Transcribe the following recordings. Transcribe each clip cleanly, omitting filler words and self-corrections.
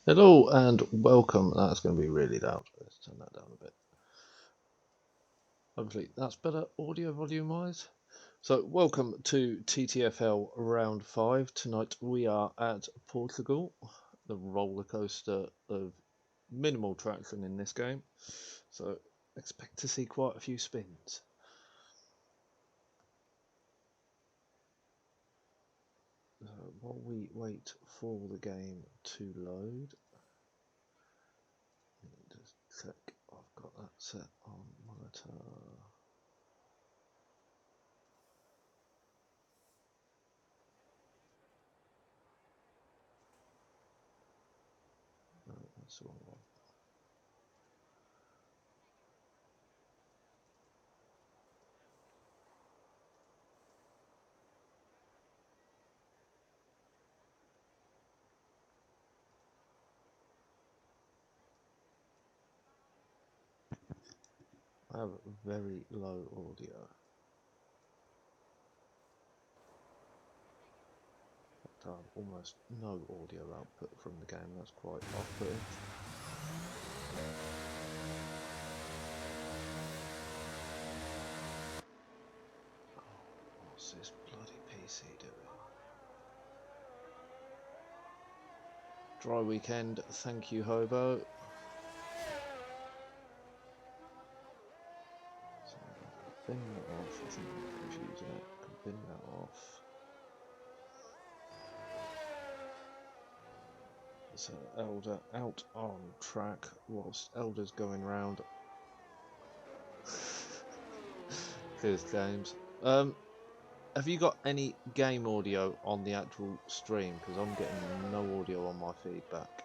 Hello and welcome. That's going to be really loud. Let's turn that down a bit. Hopefully that's better audio volume wise. So, welcome to TTFL round 5. Tonight we are at Portugal, the roller coaster of minimal traction in this game. So, expect to see quite a few spins. While we wait for the game to load, let me just check I've got that set on monitor. No, that's the wrong one. I have very low audio. I have almost no audio output from the game. That's quite off-putting. Oh, what's this bloody PC doing? Dry weekend, thank you, Hobo. So I can bin that off. I think I'm confusing it. I can bin that off. So Elder out on track whilst Elder's going round his games. Have you got any game audio on the actual stream? Because I'm getting no audio on my feedback.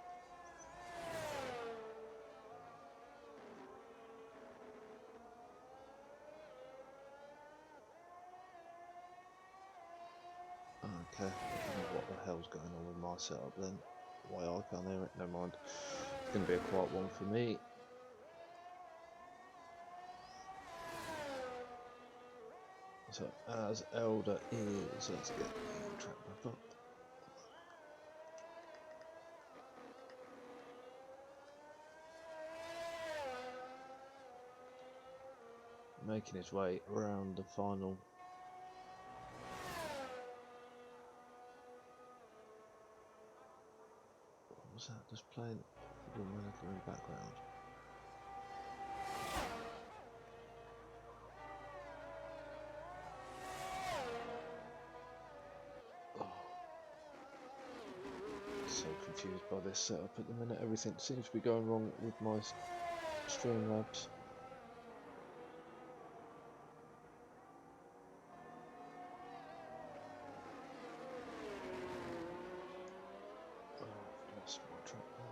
Okay, I don't know what the hell's going on with my setup then. Why I can't hear it, never mind. It's going to be a quiet one for me. So, as Elder is, let's get the track back up. Making his way around the final. What was that? Just playing Football Manager in the background. Oh. So confused by this setup at the minute. Everything seems to be going wrong with my Streamlabs. Oh, I've lost my track now.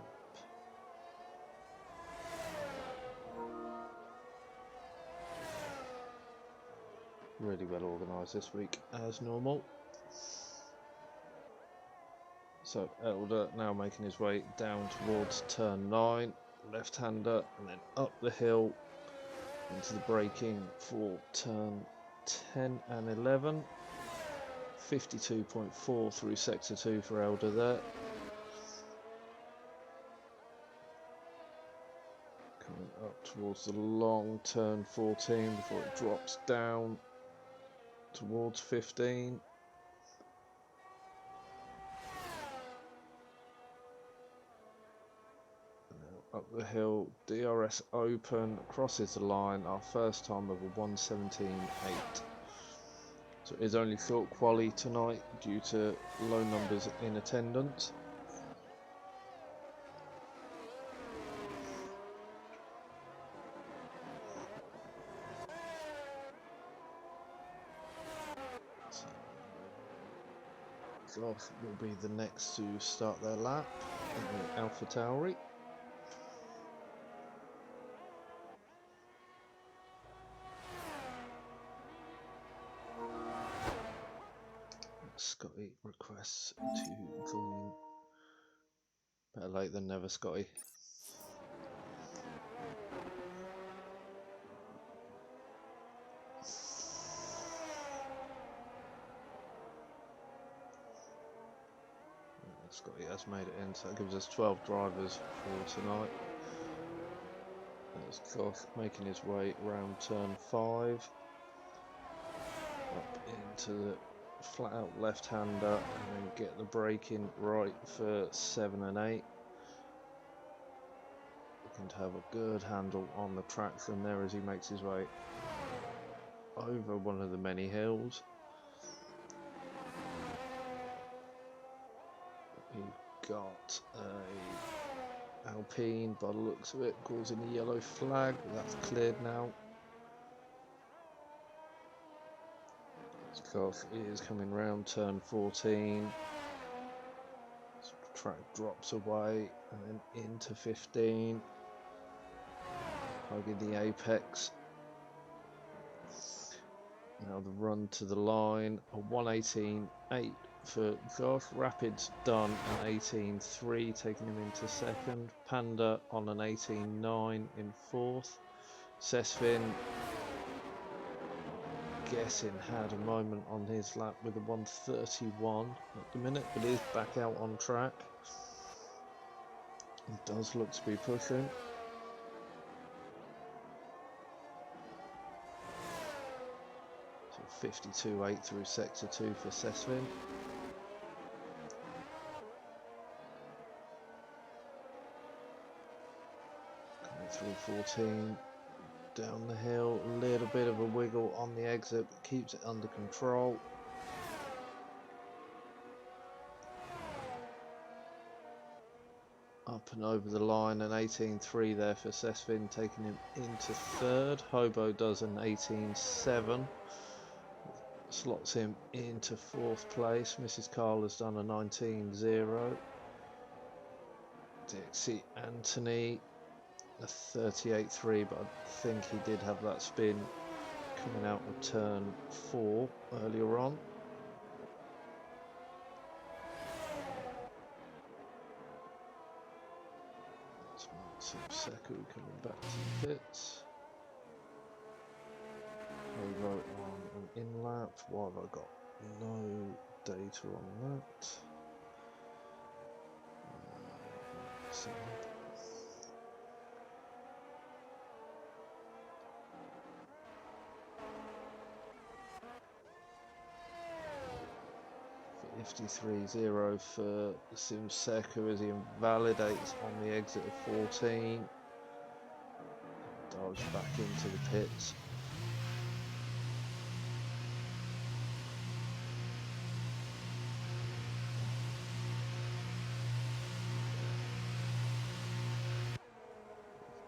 Really well organised this week, as normal. So Elder now making his way down towards turn 9, left-hander, and then up the hill into the braking for turn 10 and 11. 52.4 through sector 2 for Elder there. Coming up towards the long turn 14 before it drops down towards 15. Up the hill, DRS open, crosses the line, our first time of a 1:17.8. So it is only short quali tonight due to low numbers in attendance. So Goff will be the next to start their lap in Alpha Tauri. Scotty requests to join. Better late than never, Scotty. Scotty has made it in, so that gives us 12 drivers for tonight. There's Koch making his way round turn 5, up into the flat out left-hander, and then get the braking right for 7 and 8. Looking to have a good handle on the traction there as he makes his way over one of the many hills. We've got a Alpine by the looks of it causing a yellow flag. That's cleared now. Koch is coming round turn 14. Track drops away and then into 15. Hugging the apex. Now the run to the line, a 1:18.8 for Koch. Rapids done an 18.3, taking him into second. Panda on an 18.9 in fourth. Sesvin, guessing, had a moment on his lap with a 1:31 at the minute, but is back out on track. He does look to be pushing. So 52.8 through sector 2 for Sesvin. Coming through 14. Down the hill, a little bit of a wiggle on the exit, but keeps it under control. Up and over the line, an 18.3 there for Sesvin, taking him into third. Hobo does an 18.7, slots him into fourth place. Mrs. Carl has done a 19.0. Dixie Anthony a 38.3, but I think he did have that spin coming out of turn 4 earlier on. That's Seku coming back to the pits. Hobo on an in lap. Why have I got no data on that? So 53.0 for Simseku as he invalidates on the exit of 14. Dives back into the pits.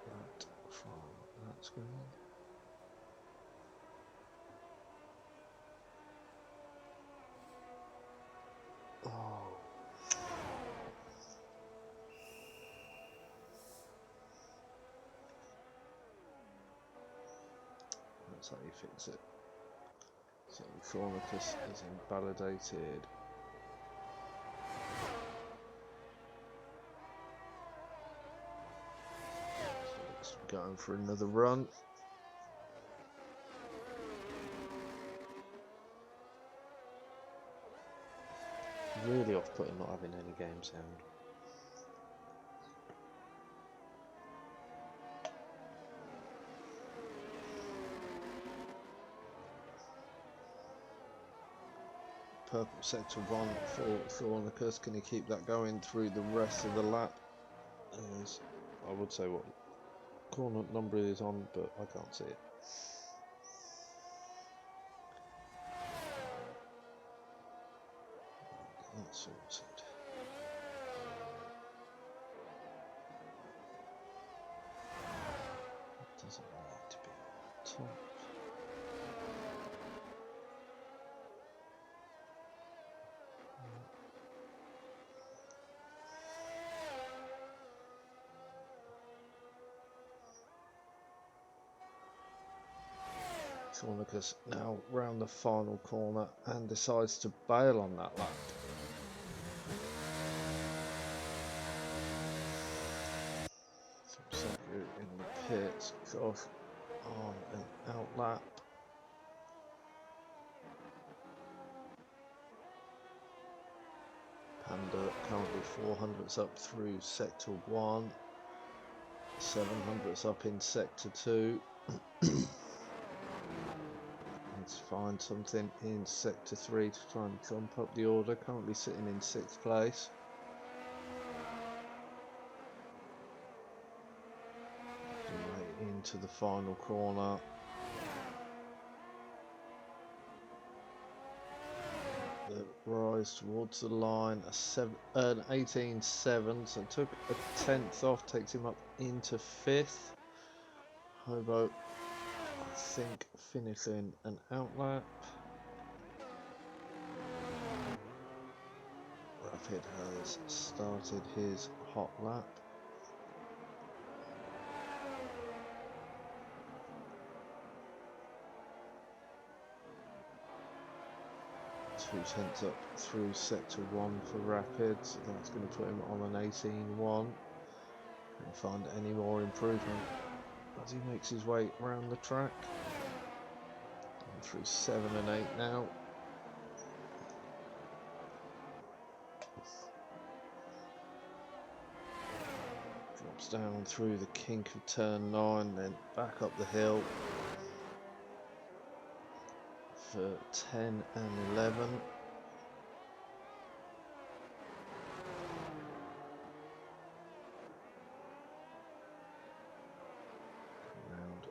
That from that screen. Oh. That's how you fix it. So Chronicus is invalidated. So it's going for another run. Really off-putting not having any game sound. Purple sector 1 for Chronicus. Can he keep that going through the rest of the lap? As I would say what corner number is on, but I can't see it. That's sorted. Doesn't need to be on top. Chronicus now round the final corner and decides to bail on that lap. Seku in the pits, Koch on an out lap. Panda currently 400s up through sector 1, 700s up in sector 2. Let's find something in sector 3 to try and jump up the order, currently sitting in 6th place. Way into the final corner. The rise towards the line, an 18.7, so took a 10th off, takes him up into 5th. Hobo, I think, finishing an outlap. Rapid has started his hot lap. Two tenths up through sector 1 for Rapid, so that's going to put him on an 18.1. Can't find any more improvement as he makes his way around the track. Through 7 and 8 now. Drops down through the kink of turn 9, then back up the hill for 10 and 11. Around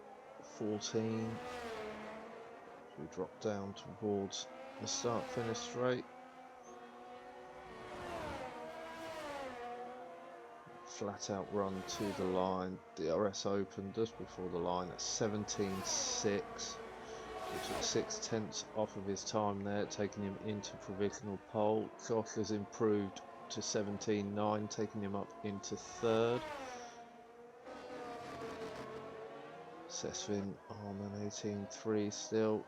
14. We drop down towards the start-finish straight. Flat out run to the line. DRS opened just before the line at 17.6. He took 6 tenths off of his time there, taking him into provisional pole. Josh has improved to 17.9, taking him up into 3rd. Sesvin on an 18.3 still.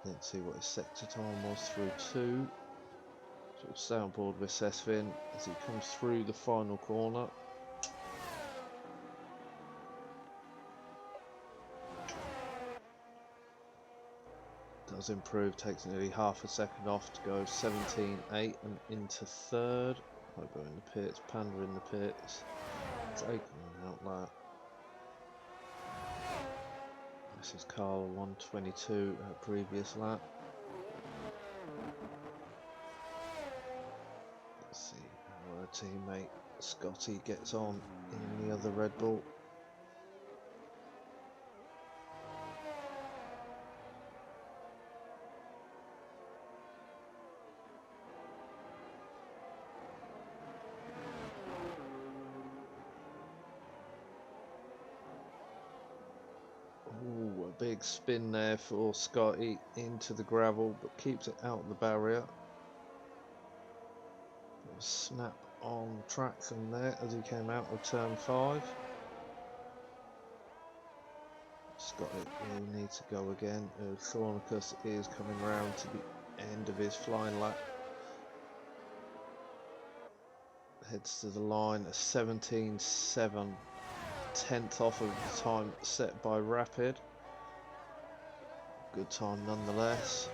Let's see what his sector time was through 2. So we'll stay on board with Sesvin as he comes through the final corner. Does improve, takes nearly half a second off to go 17.8 and into 3rd. Hobo in the pits, Panda in the pits, Drake on an outlet. This is Carl 122 at previous lap. Let's see how our teammate Scotty gets on in the other Red Bull. Ooh, a big spin there for Scotty into the gravel, but keeps it out of the barrier. Snap on traction there as he came out of turn 5. Scotty will need to go again. Thornicus is coming round to the end of his flying lap. Heads to the line, a 17.7, 10th off of the time set by Rapid. Good time nonetheless.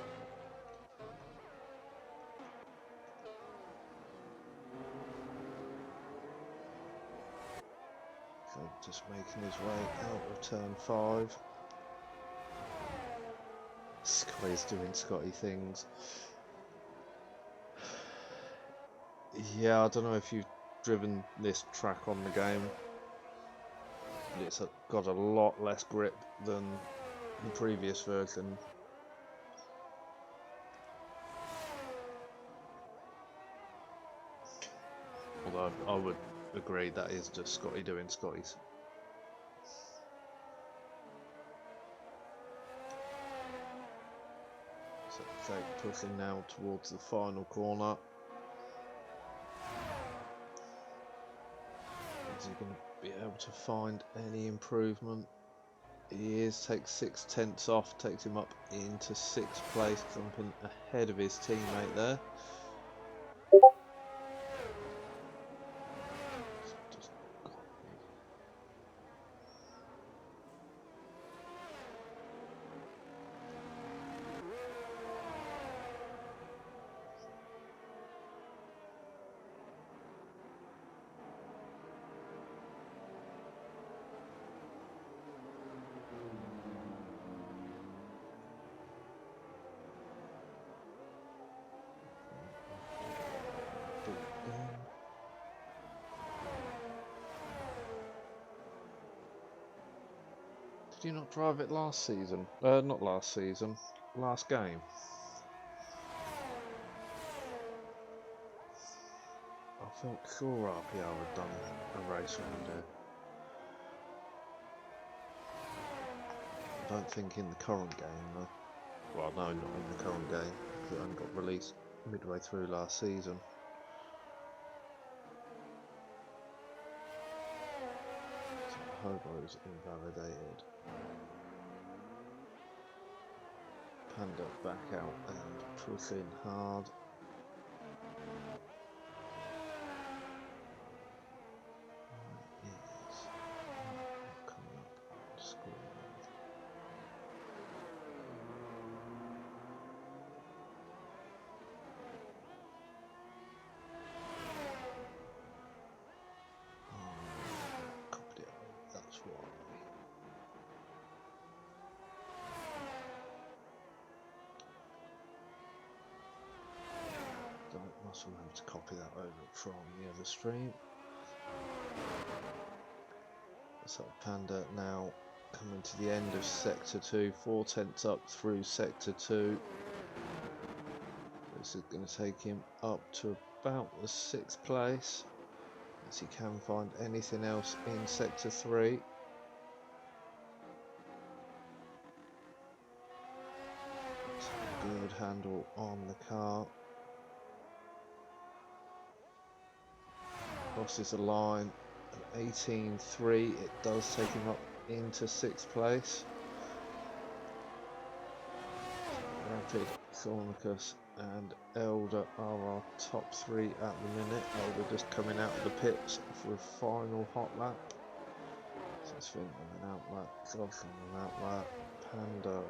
So just making his way out of turn 5. Scotty's doing Scotty things. Yeah, I don't know if you've driven this track on the game. It's got a lot less grip than the previous version. Although I would agree that is just Scotty doing Scotty's. So Jake pushing now towards the final corner. Is he going to be able to find any improvement? He is, takes 6 tenths off, takes him up into 6th place, jumping ahead of his teammate there. Did you not drive it last season? Not last season. Last game. I felt sure RPR had done a race around here. I don't think in the current game though. Well, no, not in the current game, because it only got released midway through last season. So Hobo's invalidated. Panda back out and push in hard. Is not coming up on screen. Copied it over, that's why. I must remember to copy that over from the other stream. So Panda now coming to the end of Sector 2, 4/10 up through Sector 2. This is going to take him up to about the 6th place, as he can find anything else in Sector 3. Good handle on the car. Crosses the line at 18.3. It does take him up into 6th place. Rapid, Thornicus and Elder are our top 3 at the minute. Elder just coming out of the pits for a final hot lap. So it's Finn on an out lap, Josh on an out lap, Panda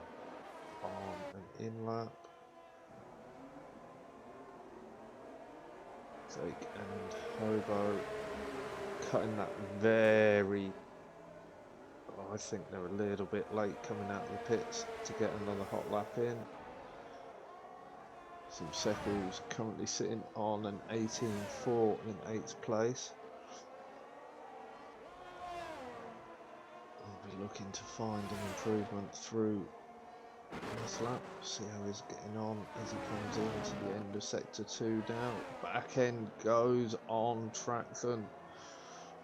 on an in lap. Drake and Hobo cutting that very... I think they're a little bit late coming out of the pits to get another hot lap in. Simseku's currently sitting on an 18.4 in 8th place. We'll be looking to find an improvement through this lap, see how he's getting on as he comes into the end of Sector 2 now. Back end goes on traction.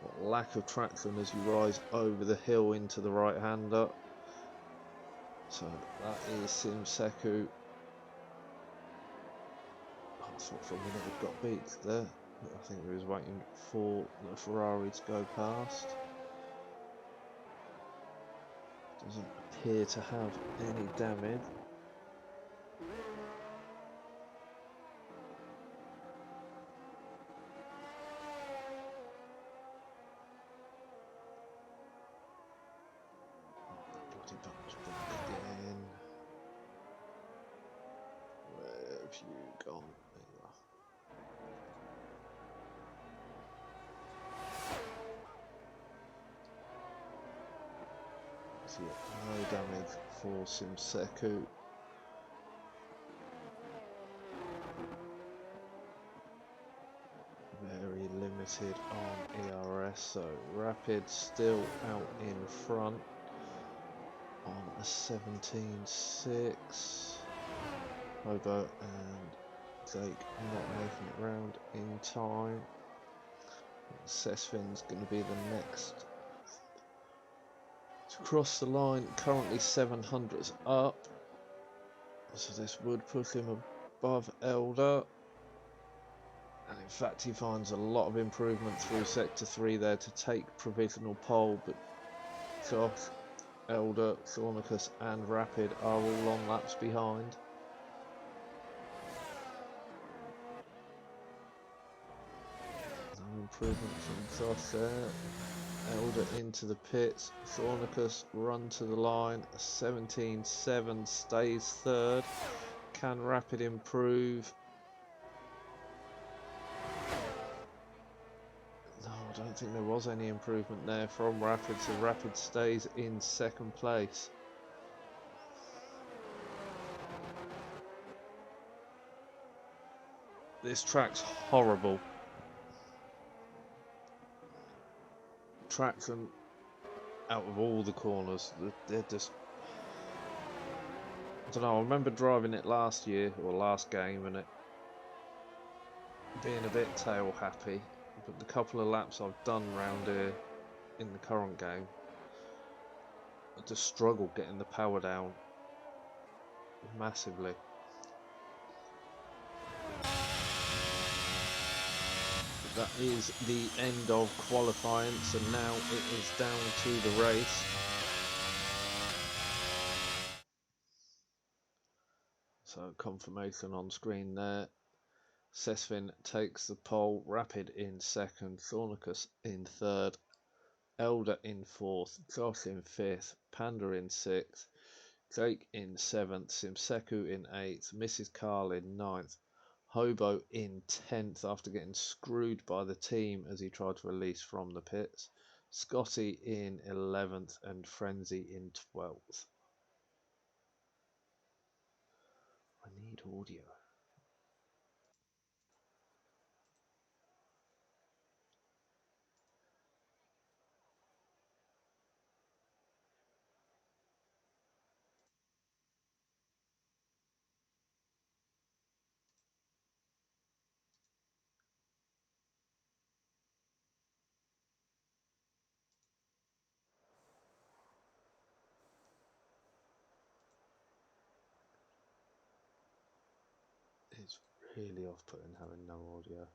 What lack of traction as you rise over the hill into the right hander. So that is Simseku. I thought for a minute it got beat there, but I think he was waiting for the Ferrari to go past. Doesn't appear to have any damage. Bloody bunch back again. Where have you gone? There you are. So yeah, no damage for Simseku. Very limited on ERS, so Rapid still out in front on a 17.6. Hobo and Jake not making it round in time. Sesfin's going to be the next to cross the line, currently 700s up, so this would put him above Elder. And in fact, he finds a lot of improvement through Sector 3 there to take provisional pole, but Josh, Elder, Thornicus and Rapid are all on laps behind. No improvement from Josh there. Elder into the pits, Thornicus run to the line, 17.7 stays 3rd. Can Rapid improve? No, I don't think there was any improvement there from Rapid, so Rapid stays in 2nd place. This track's horrible. Traction out of all the corners. They're just, I don't know. I remember driving it last year or last game and it being a bit tail happy, but the couple of laps I've done round here in the current game, I just struggled getting the power down massively. That is the end of qualifying, so now it is down to the race. So confirmation on screen there. Sesvin takes the pole, Rapid in second, Thornicus in third, Elder in fourth, Josh in fifth, Panda in sixth, Jake in seventh, Simseku in eighth, Mrs. Carl in ninth, Hobo in 10th after getting screwed by the team as he tried to release from the pits, Scotty in 11th and Frenzy in 12th. I need audio. It's really off-putting having no audio.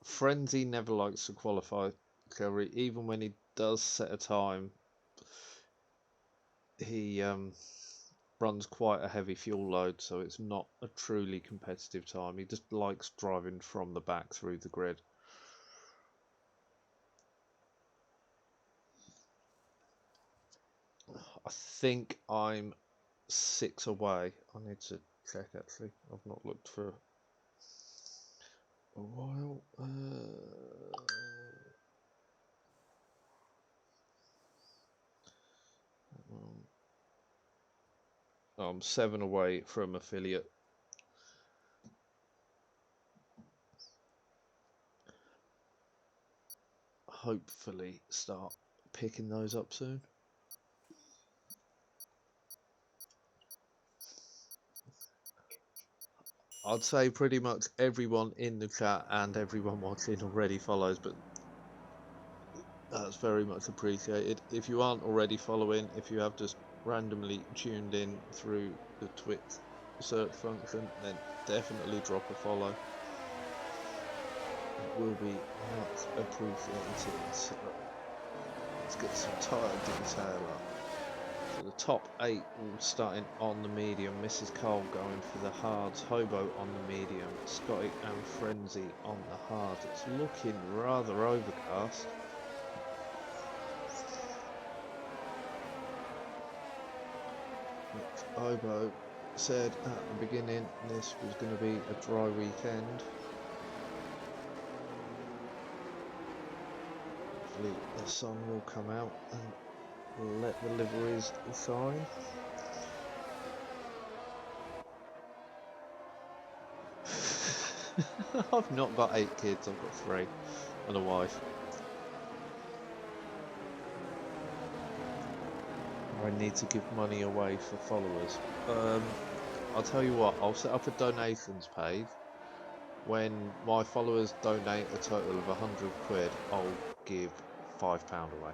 Frenzy never likes to qualify, Kerry. Even when he does set a time, he runs quite a heavy fuel load, so it's not a truly competitive time. He just likes driving from the back through the grid. I think I'm 6 away. I need to check actually. I've not looked for a while. I'm 7 away from affiliate. Hopefully start picking those up soon. I'd say pretty much everyone in the chat and everyone watching already follows, but that's very much appreciated. If you aren't already following, if you have just randomly tuned in through the Twitch search function, then definitely drop a follow. It will be much appreciated. So let's get some tyre detail up. So the top 8 all starting on the medium. Mrs. Cole going for the hards, Hobo on the medium, Scotty and Frenzy on the hards. It's looking rather overcast. Which Hobo said at the beginning this was going to be a dry weekend. Hopefully the sun will come out and let the liveries shine. I've not got 8 kids, I've got 3 and a wife. I need to give money away for followers. I'll tell you what, I'll set up a donations page. When my followers donate a total of 100 quid, I'll give £5 away.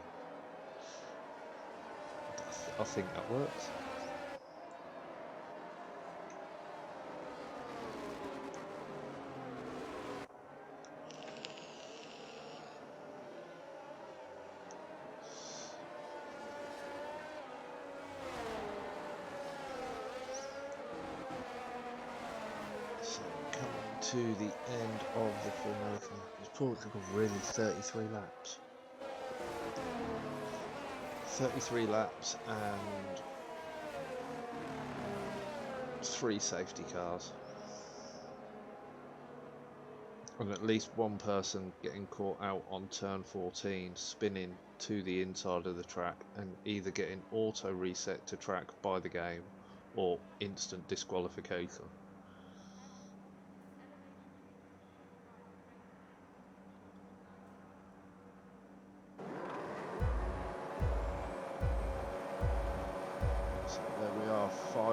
I think that works. So coming to the end of the formation, is Portugal really 33 laps? 33 laps and 3 safety cars. And at least one person getting caught out on turn 14, spinning to the inside of the track and either getting auto reset to track by the game or instant disqualification.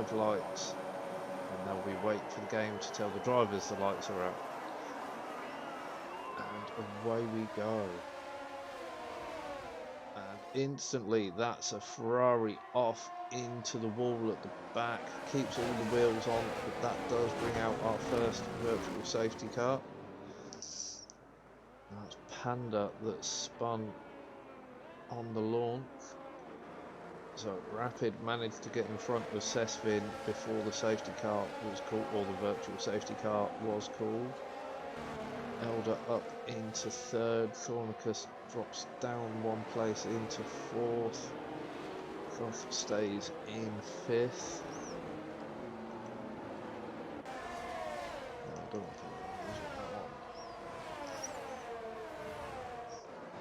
5 lights, and they'll be waiting for the game to tell the drivers the lights are out. And away we go. And instantly that's a Ferrari off into the wall at the back, keeps all the wheels on, but that does bring out our first virtual safety car. That's Panda that spun on the launch. So Rapid managed to get in front of Sesvin before the safety car was called, or the virtual safety car was called. Elder up into third. Thornicus drops down 1 place into fourth. Goff stays in fifth. No, I don't want to put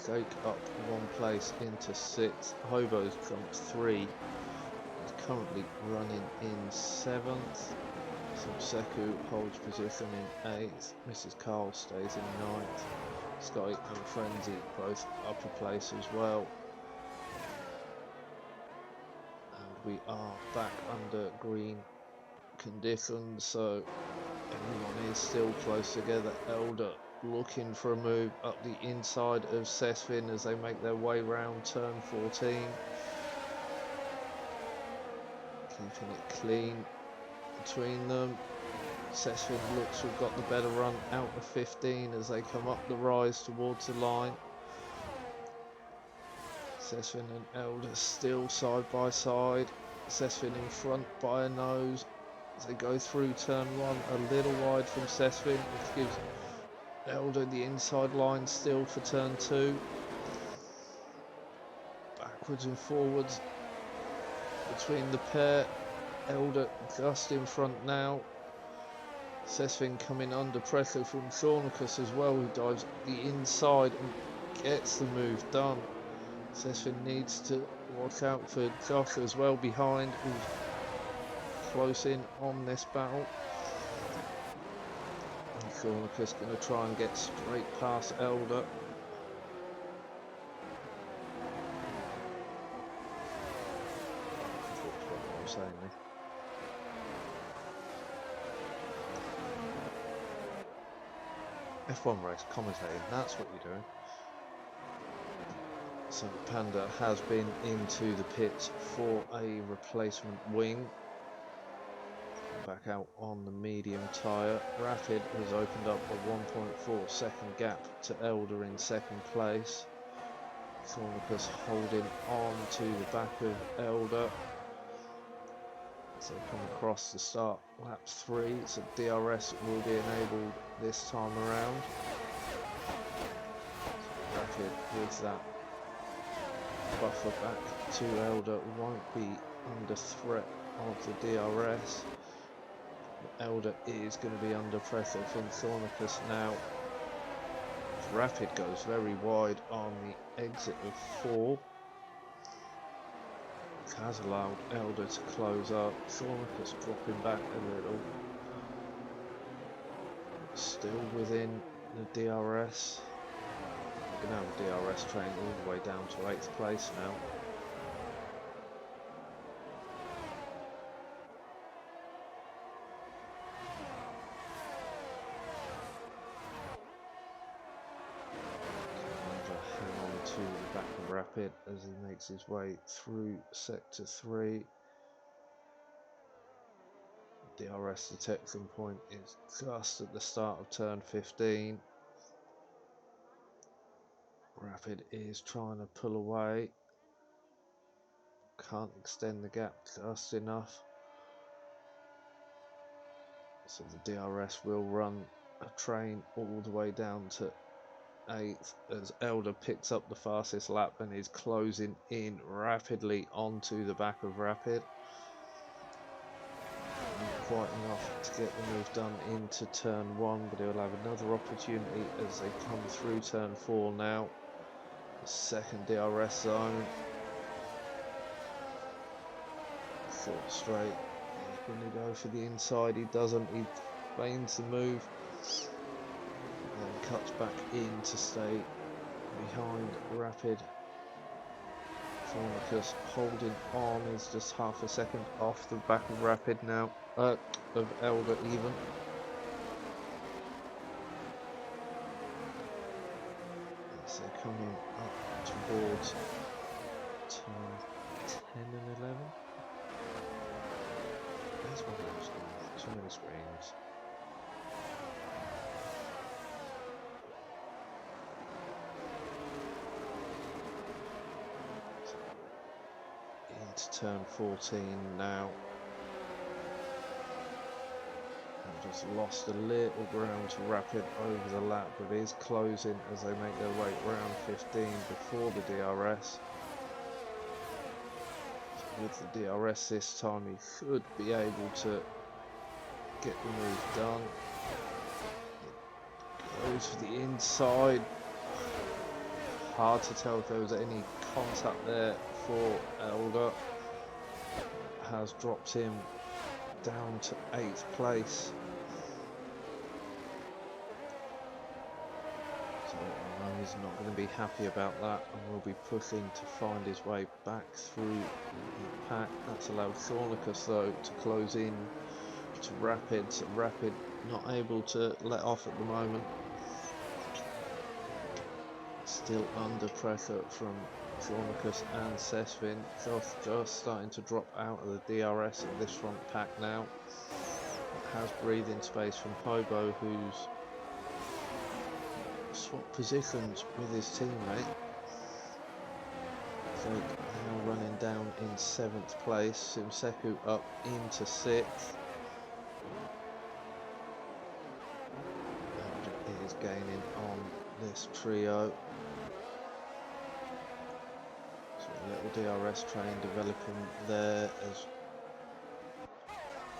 that on. Jake up 1 place into sixth. Hobo's jumped 3. He's currently running in seventh. Subseku holds position in 8th. Mrs. Carl stays in 9th. Scotty and Frenzy both upper place as well. And we are back under green conditions, so everyone is still close together. Elder looking for a move up the inside of Sesvin as they make their way round turn 14. Keeping it clean between them. Sesvin looks to have got the better run out of 15 as they come up the rise towards the line. Sesvin and Elder still side by side. Sesvin in front by a nose as they go through turn 1, a little wide from Sesvin, which gives Elder the inside line still for turn 2. Backwards and forwards between the pair. Elder just in front now. Sesvin coming under pressure from Shaunicus as well, who dives the inside and gets the move done. Sesvin needs to watch out for Josh as well behind, who's close in on this battle. And Shaunicus going to try and get straight past Elder. What I'm saying there. F1 race commentating, that's what you're doing. So Panda has been into the pits for a replacement wing. Back out on the medium tyre. Rapid has opened up a 1.4 second gap to Elder in second place. Thornicus holding on to the back of Elder. So come across the start lap 3, so DRS will be enabled this time around. Rapid with that buffer back to Elder won't be under threat of the DRS. But Elder is going to be under pressure from Thornicus now. Rapid goes very wide on the exit of 4. Has allowed Elder to close up. Thornicus dropping back a little. Still within the DRS. We're going to have a DRS train all the way down to 8th place now. Hang on to the back of Rapid as he makes his way through sector 3. DRS detection point is just at the start of turn 15. Rapid is trying to pull away. Can't extend the gap just enough. So the DRS will run a train all the way down to 8th as Elder picks up the fastest lap and is closing in rapidly onto the back of Rapid. Not quite enough to get the move done into turn 1, but he'll have another opportunity as they come through turn 4 now. The second DRS zone. Short straight. He's going to go for the inside. He doesn't. He feigns the move. And then cuts back in to stay behind Rapid. Thornicus holding on, is just half a second off the back of Rapid now, of Elder even. As they're coming up towards turn 10 and 11. Where's my mouse gone? Too many screens. Into turn 14 now. I've just lost a little ground to Rapid over the lap, but it is closing as they make their way round 15 before the DRS. So with the DRS this time, he should be able to get the move done. Goes for the inside. Hard to tell if there was any contact there for Elder. Has dropped him down to 8th place. So I know he's not going to be happy about that, and will be pushing to find his way back through the pack. That's allowed Thornicus though to close in to Rapid. So Rapid not able to let off at the moment. Still under pressure from Thornicus and Sesvin. Just starting to drop out of the DRS of this front pack now. Has breathing space from Hobo, who's swapped positions with his teammate. So now running down in 7th place. Simseku up into 6th. And is gaining on this trio. So a little DRS train developing there as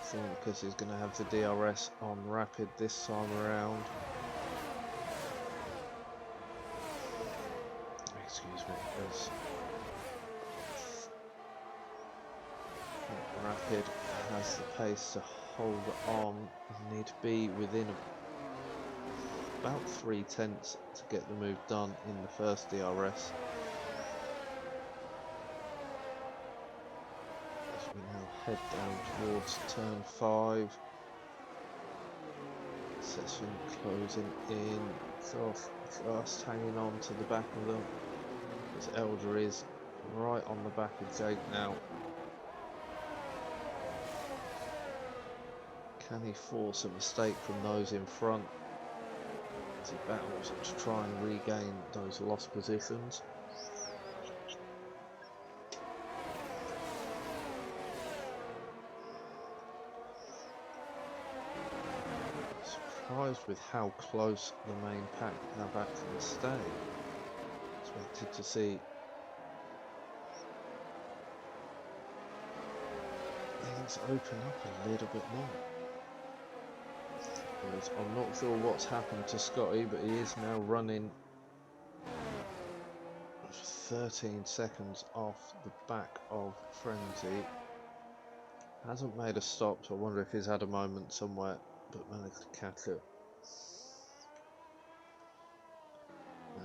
Thornicus is going to have the DRS on Rapid this time around. Excuse me, as Rapid has the pace to hold on. Need to be within about 3/10 to get the move done in the first DRS. As we now head down towards turn 5. Session closing in, just hanging on to the back of them. As Elder is right on the back of Jake now. Can he force a mistake from those in front as he battles to try and regain those lost positions? Surprised with how close the main pack have actually stayed. Expected to see things open up a little bit more. Whereas I'm not sure what's happened to Scotty, but he is now running 13 seconds off the back of Frenzy. Hasn't made a stop, so I wonder if he's had a moment somewhere, but managed to catch it.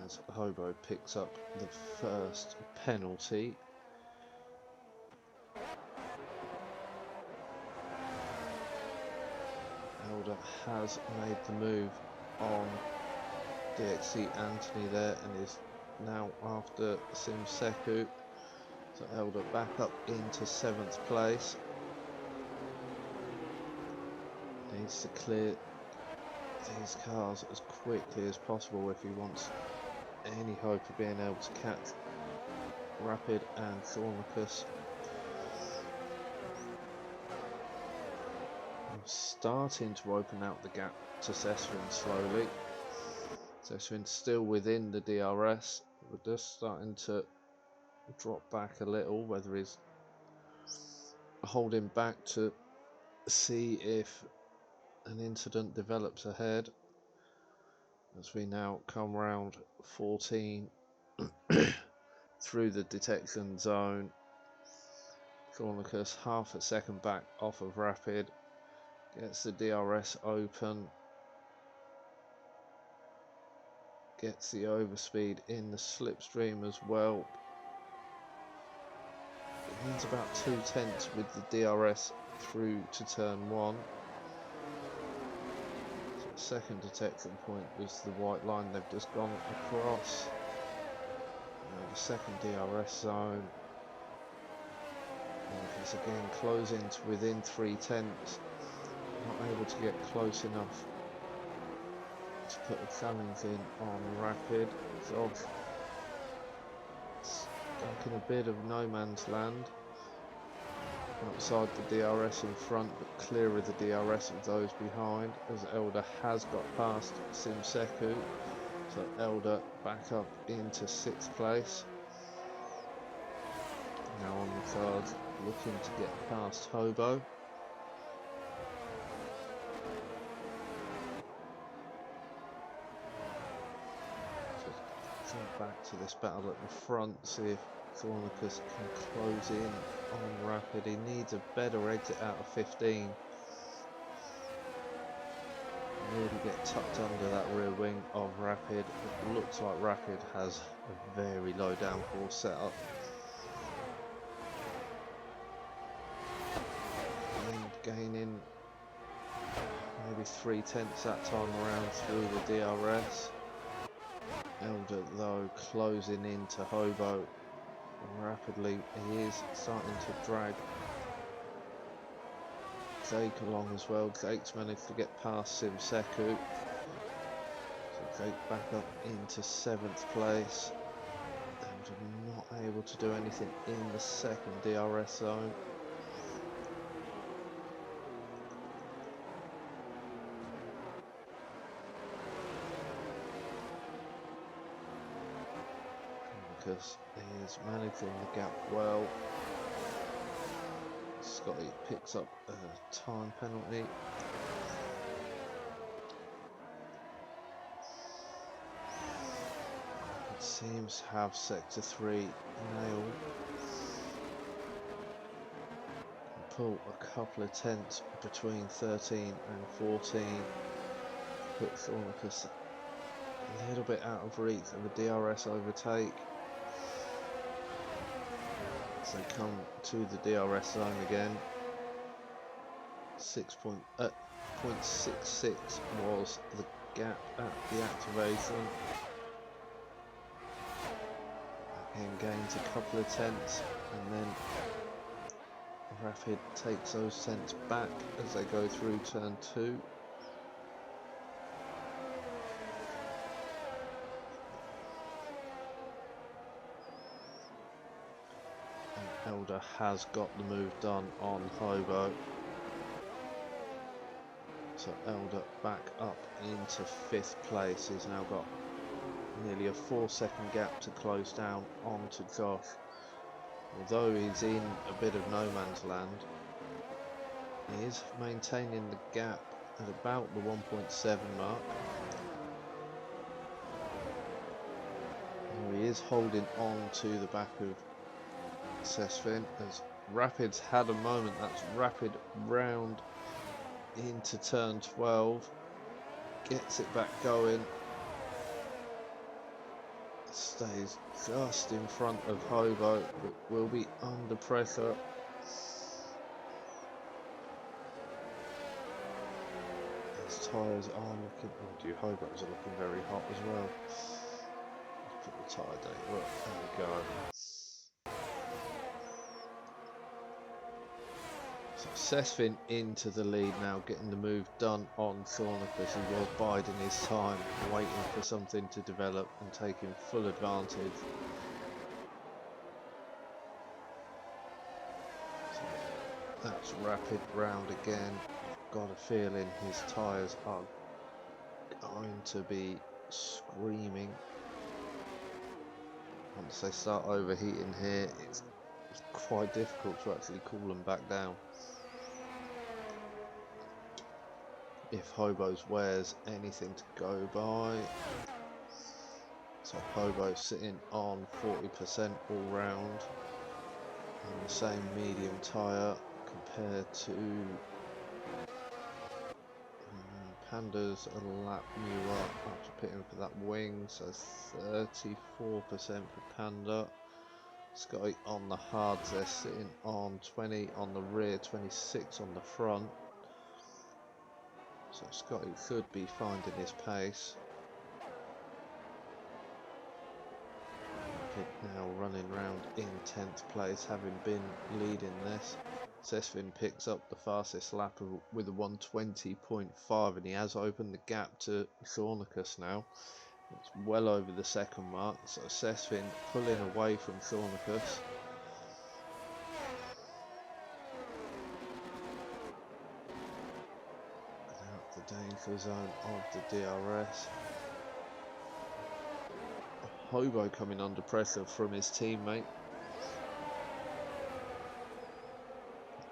As Hobo picks up the first penalty. Elder has made the move on DXC Anthony there and is now after Simseku. So Elder back up into 7th place. Needs to clear these cars as quickly as possible if he wants any hope of being able to catch Rapid and Thornicus. Starting to open out the gap to Sesvin slowly. Sesvin still within the DRS, but just starting to drop back a little, whether he's holding back to see if an incident develops ahead. As we now come round 14 through the detection zone. Thornicus half a second back off of Rapid. Gets the DRS open. Gets the overspeed in the slipstream as well. Needs about 2/10 with the DRS through to turn 1. So the second detection point was the white line they've just gone across. Now the second DRS zone. Marcus again closing to within 3/10. Not able to get close enough to put a challenge in on Rapid. Josh stuck in a bit of no man's land. Outside the DRS in front, but clear of the DRS of those behind, as Elder has got past Simseku. So Elder back up into 6th place. Now on the cards, looking to get past Hobo. So jump back to this battle at the front, see if Thornicus can close in on Rapid. He needs a better exit out of 15. Really get tucked under that rear wing of Rapid. It looks like Rapid has a very low downforce setup. And gaining maybe 3/10 that time around through the DRS. Elder though closing into Hobo rapidly. He is starting to drag Jake along as well. Jake's managed to get past Simseku. So Jake back up into 7th place. Elder not able to do anything in the second DRS zone. Because he is managing the gap well. Scotty picks up a time penalty. It seems to have sector 3 nailed. Pull a couple of tenths between 13 and 14. Put Thornicus a little bit out of reach of a DRS overtake. As they come to the DRS zone again. 0.66 was the gap at the activation. Again gains a couple of tenths, and then Rapid takes those tenths back as they go through turn 2. And Elder has got the move done on Hobo. So Elder back up into 5th place. He's now got nearly a 4-second gap to close down onto Josh. Although he's in a bit of no man's land, he is maintaining the gap at about the 1.7 mark. He is holding on to the back of Sesfin as Rapid's had a moment. That's Rapid round into turn 12, gets it back going, stays just in front of Hobo, but will be under pressure. His tyres are looking, oh dear, Hobo's are looking very hot as well. Let's put the tyre data up, there we go. So Sesfin into the lead now, getting the move done on Thornicus. He was biding his time, waiting for something to develop and taking full advantage. So that's Rapid round again. I've got a feeling his tyres are going to be screaming. Once they start overheating here, it's quite difficult to actually cool them back down. If Hobo's wears anything to go by. So Hobo sitting on 40% all round on the same medium tyre compared to Panda's a lap newer after pitting for that wing, so 34% for Panda. Scotty on the hards, they're sitting on 20 on the rear, 26 on the front. So Scotty should be finding his pace. Pick now running round in 10th place, having been leading this. Sesvin picks up the fastest lap with a 1:20.5, and he has opened the gap to Shaunicus now. It's well over the second mark, so Sesvin pulling away from Shaunicus. Out the danger zone of the DRS. Hobo coming under pressure from his teammate.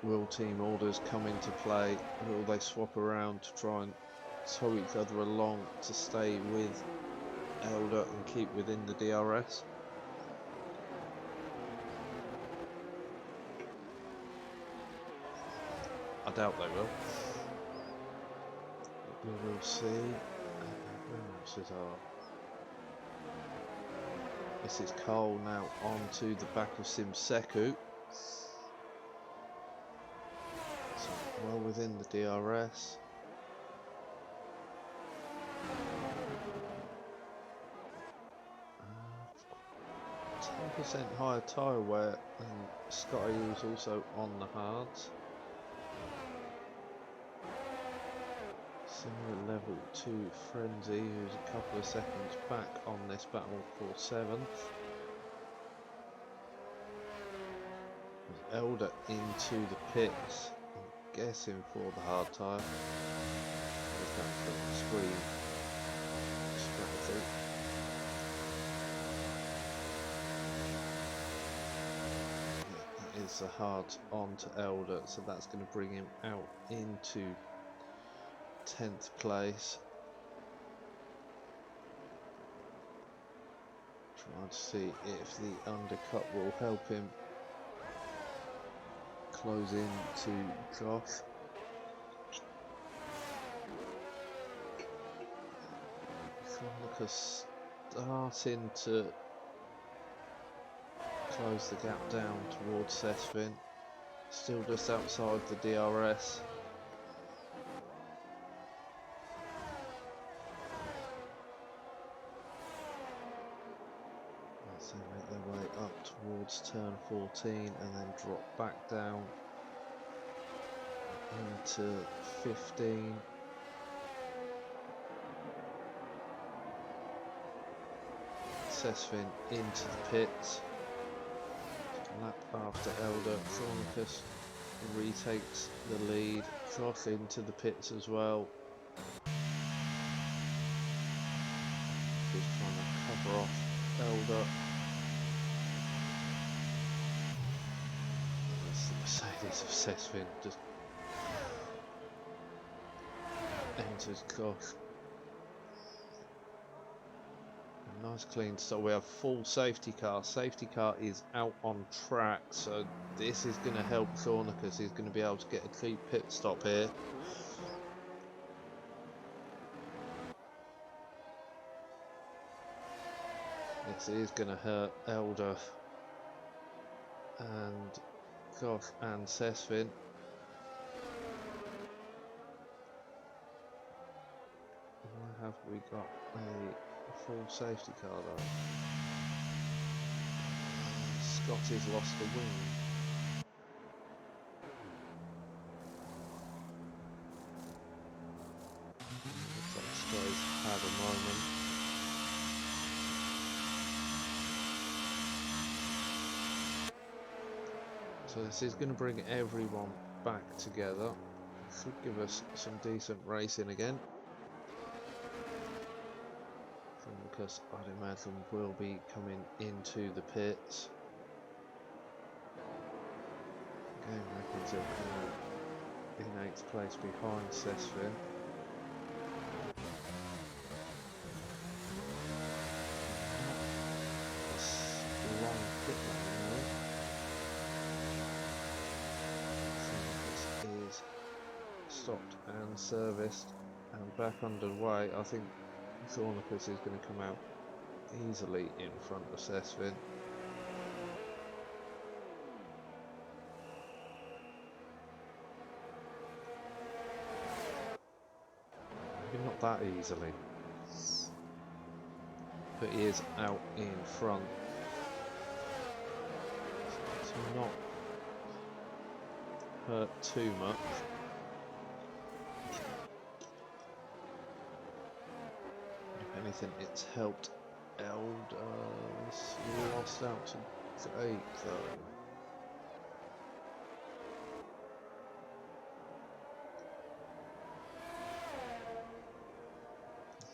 Will team orders come into play? Will they swap around to try and tow each other along to stay with Elder and keep within the DRS? I doubt they will. We will see. Where else is our... This is Cole now onto the back of Simseku. So well within the DRS. 10% higher tyre wear, and Scotty is also on the hards. Similar level to Frenzy, who's a couple of seconds back on this battle for 7th. Elder into the pits, I'm guessing for the hard tyre. He's going for the screen strategy. That is the hard onto Elder, so that's going to bring him out into 10th place. Trying to see if the undercut will help him close in to Josh. Lucas starting to close the gap down towards Sesvin. Still just outside the DRS. So make their way up towards turn 14 and then drop back down into 15. Sesvin into the pits. Lap after Elder. Shaunicus retakes the lead. Josh into the pits as well. Just trying to cover off Elder. That's the Mercedes of Sesvin, just enters Josh. A nice clean start. We have full safety car. Safety car is out on track, so this is going to help Shaunicus. He's going to be able to get a cheap pit stop here. This is going to hurt Elder and Josh and Sesvin. Why have we got a full safety car though? Scotty's lost the wing. Looks like Scotty's had a moment. So this is going to bring everyone back together. Should give us some decent racing again. Because I'd imagine we'll be coming into the pits. Game records are in 8th place behind Sesvin. Long pit lane now. This is stopped and serviced and back underway. I think Shaunicus is going to come out easily in front of Sesvin. not that easily. But he is out in front. It's not hurt too much. If anything, it's helped Elders. Lost out to 8 though.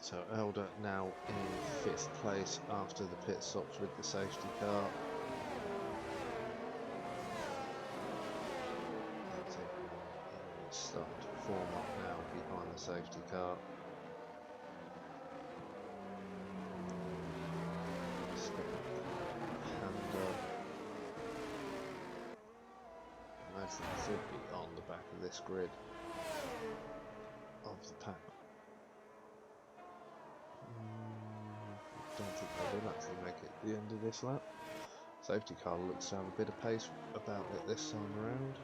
So Elder now in 5th place after the pit stops with the safety car. It's starting to form up now behind the safety car. I think should be on the back of this grid of the pack. Don't think they will actually make it at the end of this lap. Safety car looks to have a bit of pace about it this time around.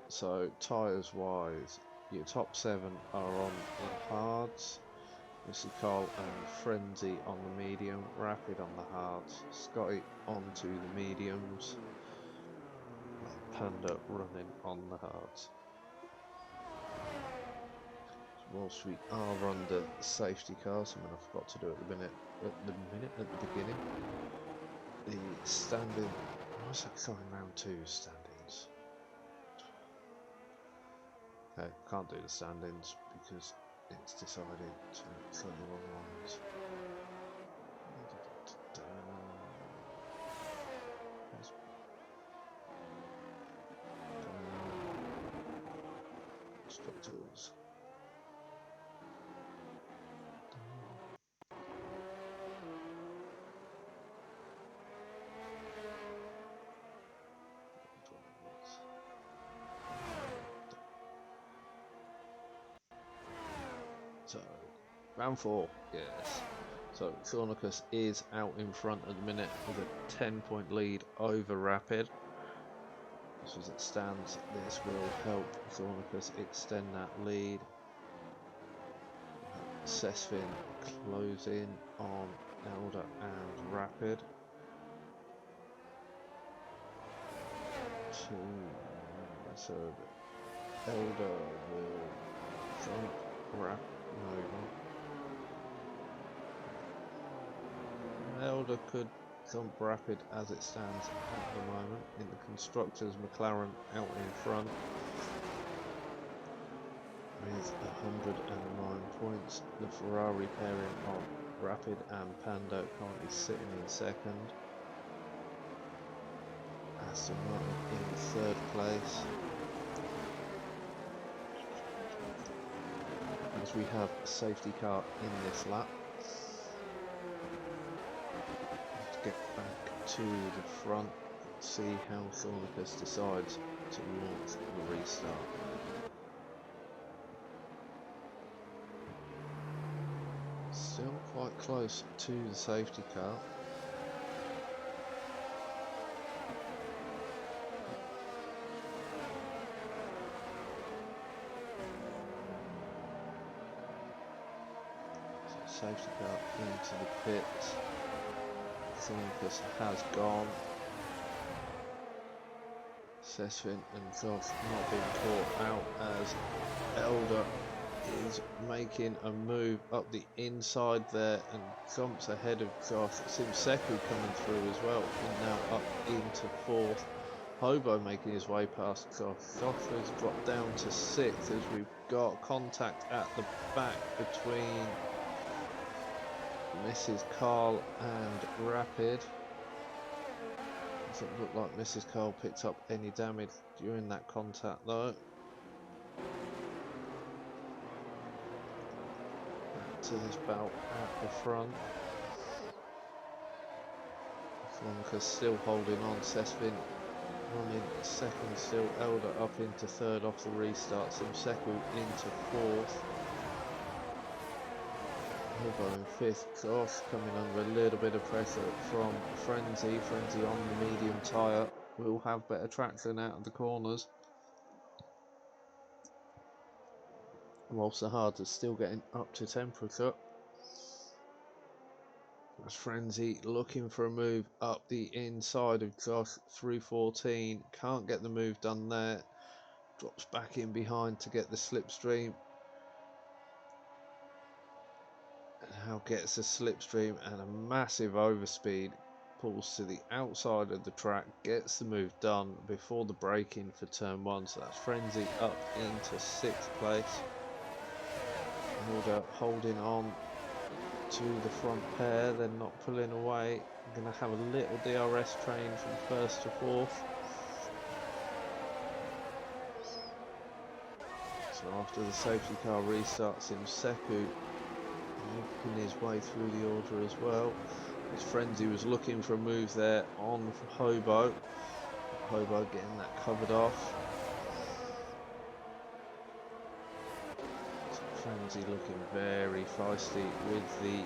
So tyres wise, your top 7 are on the hards. Missy Cole and Frenzy on the medium, Rapid on the hards, Scotty onto the mediums, and Panda running on the hards. Whilst we are on the safety car, something I forgot to do at the beginning. The standing, what's that going round 2 standings? Okay, can't do the standings because it's decided to throw the wrong ones. Structures. So, round 4, yes. So, Thornicus is out in front at the minute with a 10-point lead over Rapid. So as it stands, this will help Thornicus extend that lead. Sesfin closing on Elder and Rapid. So Elder will jump Elder could jump Rapid as it stands at the moment. In the constructors, McLaren out in front with 109 points. The Ferrari pairing of Rapid and Panda currently sitting in 2nd. Aston Martin in 3rd place. As we have a safety car in this lap. Let's get back to the front, see how Thornicus decides to launch the restart. Still quite close to the safety car. Safety car into the pits. Thornicus has gone. Sesfin and Josh not being caught out as Elder is making a move up the inside there and jumps ahead of Josh. Simseku coming through as well and now up into 4th. Hobo making his way past Josh. Josh has dropped down to 6th as we've got contact at the back between Mrs. Carl and Rapid. Doesn't look like Mrs. Carl picked up any damage during that contact though. Back to this bout at the front. Thornicus still holding on. Sesfin running 2nd still. Elder up into 3rd off the restart. Simseku into 4th. Hobo in 5th. Josh coming under a little bit of pressure from Frenzy. Frenzy on the medium tyre. Will have better traction out of the corners. whilst the hards are still getting up to temperature. As Frenzy looking for a move up the inside of Josh through 14, can't get the move done there, drops back in behind to get the slipstream, and now gets a slipstream and a massive overspeed, pulls to the outside of the track, gets the move done before the braking for turn 1, so that's Frenzy up into 6th place. Elder holding on to the front pair, they're not pulling away. I'm going to have a little DRS train from 1st to 4th. So after the safety car restarts, Seku making his way through the order as well. As Frenzy was looking for a move there on Hobo. Hobo getting that covered off. So Frenzy looking very feisty with the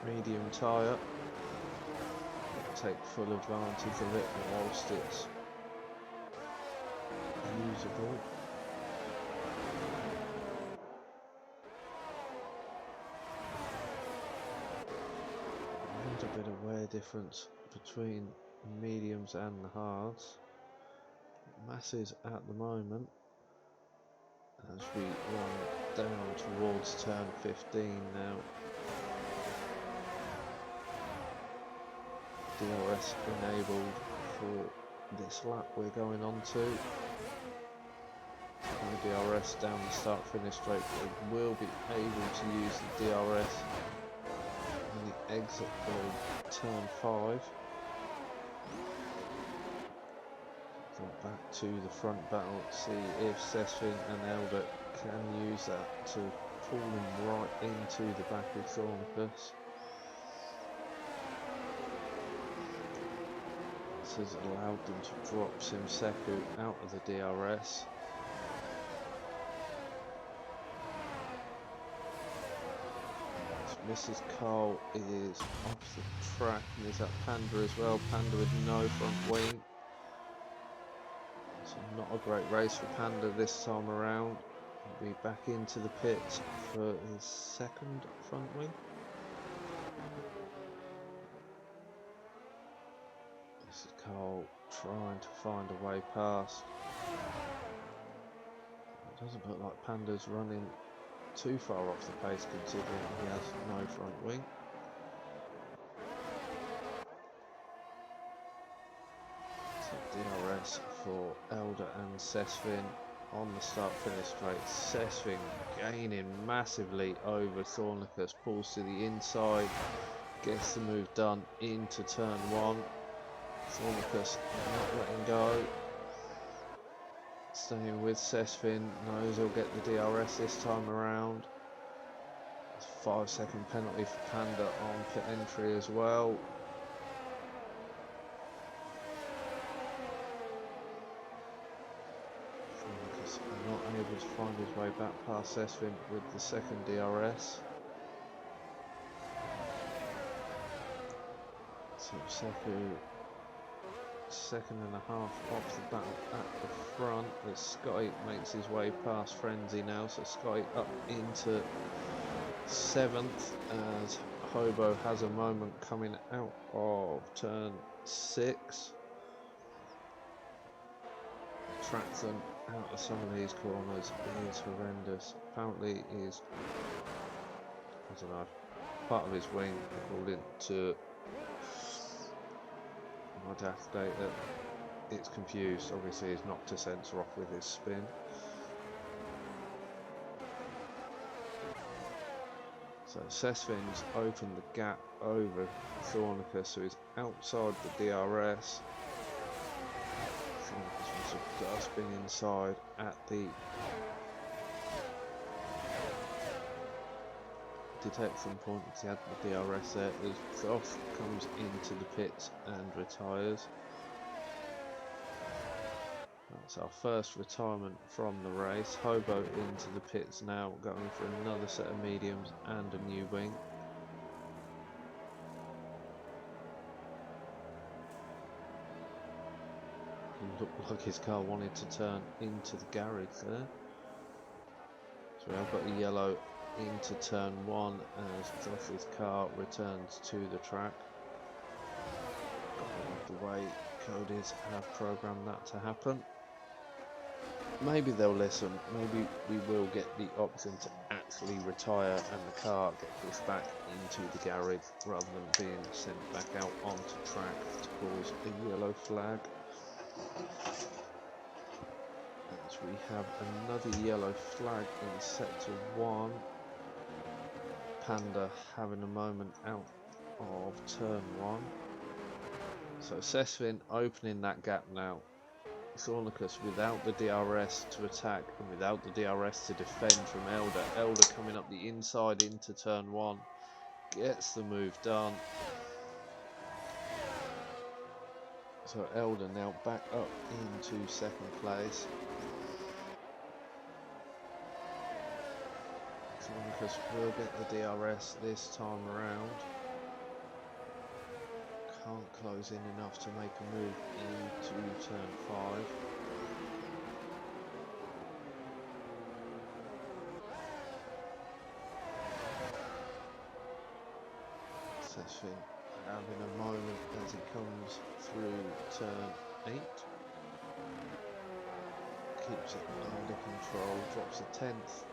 medium tyre. Take full advantage of it whilst it's usable. A bit of wear difference between mediums and the hards. Masses at the moment as we run down towards turn 15 now. DRS enabled for this lap we're going on to. No DRS down the start finish straight, but will be able to use the DRS on the exit of turn 5. Go back to the front battle, see if Sesfin and Elder can use that to pull them right into the back of Thorncus. This has allowed them to drop Simseku out of the DRS. Mrs. Cole is off the track, and there's that Panda as well. Panda with no front wing. So not a great race for Panda this time around. He'll be back into the pits for his second front wing. Mrs. Cole trying to find a way past. It doesn't look like Panda's running too far off the pace considering he has no front wing. So DRS for Elder and Sesfin on the start finish straight. Sesfin gaining massively over Thornicus, pulls to the inside, gets the move done into turn 1. Thornicus not letting go. Staying with Sesfin, knows he'll get the DRS this time around. 5-second penalty for Panda on pit entry as well. Thornicus not able to find his way back past Sesfin with the second DRS. So Seku 2.5 seconds off the battle at the front as Scotty makes his way past Frenzy now, so Scotty up into 7th as Hobo has a moment coming out of turn 6. The traction out of some of these corners is horrendous. Apparently is, I don't know, part of his wing according to my dash data. It's confused, obviously he's knocked a sensor off with his spin. So Sesfin's opened the gap over Thornicus, so he's outside the DRS. Thornicus must have just been inside at the detection point because he had the DRS there as Josh comes into the pits and retires. That's our first retirement from the race. Hobo into the pits now, going for another set of mediums and a new wing. Looked like his car wanted to turn into the garage there. So we have got a yellow into turn 1 as Josh's car returns to the track. I love the way Cody's have programmed that to happen. Maybe they'll listen, maybe we will get the option to actually retire and the car get pushed back into the garage rather than being sent back out onto track to cause a yellow flag. As we have another yellow flag in sector 1. Panda having a moment out of turn 1. So Sesvin opening that gap now. Thornicus without the DRS to attack and without the DRS to defend from Elder. Elder coming up the inside into turn 1. Gets the move done. So Elder now back up into 2nd place. Thornicus will get the DRS this time around. Can't close in enough to make a move into turn 5. Sesvin having a moment as he comes through turn 8. Keeps it under control, drops a 10th.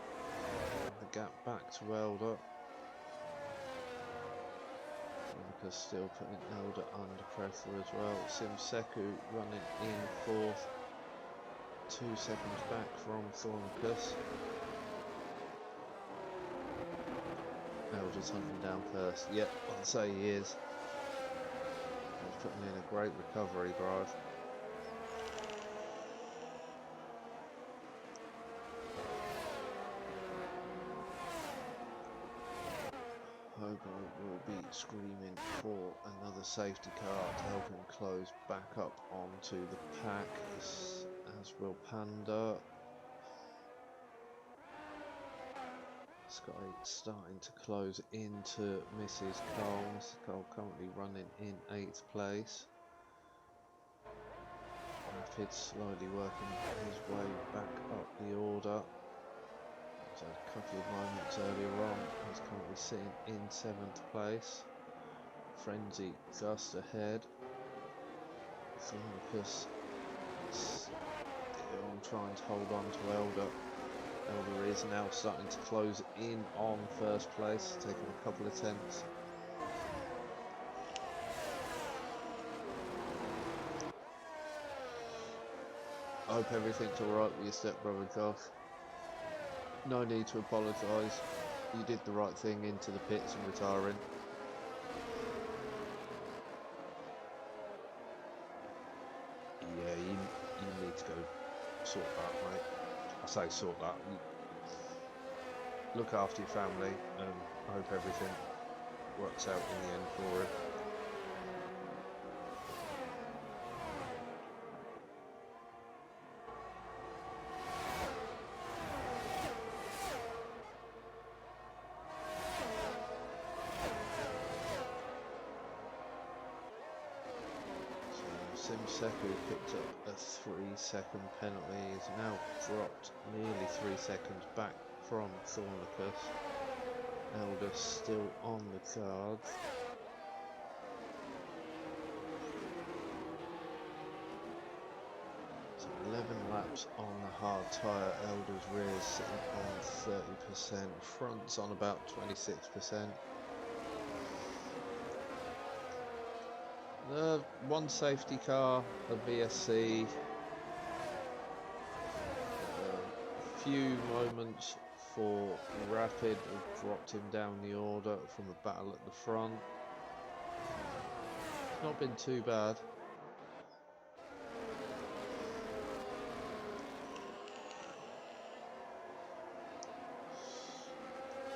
The gap back to Elder. Thornicus still putting Elder under pressure as well. Simseku running in 4th. 2 seconds back from Thornicus. Elder's hunting down first. Yep, I'd say he is. He's putting in a great recovery drive. Hogo will be screaming for another safety car to help him close back up onto the pack, as will Panda. Sky starting to close into Mrs. Cole. Mrs. Cole currently running in 8th place. Rapid slowly working his way back up the order. So a couple of moments earlier on, he's currently sitting in 7th place. Frenzy just ahead. Thornicus still trying to hold on to Elder. Elder is now starting to close in on 1st place, taking a couple of attempts. I hope everything's alright with your stepbrother, Josh. No need to apologise. You did the right thing into the pits and retiring. Yeah, you need to go sort that, mate. I say sort that. Look after your family, and I hope everything works out in the end for him. Simseku picked up a 3-second penalty. He's now dropped nearly 3 seconds back from Thornicus. Elder still on the cards. So 11 laps on the hard tyre. Elder's rear sitting on 30%. Front's on about 26%. One safety car, a VSC, a few moments for Rapid, who dropped him down the order from a battle at the front. It's not been too bad.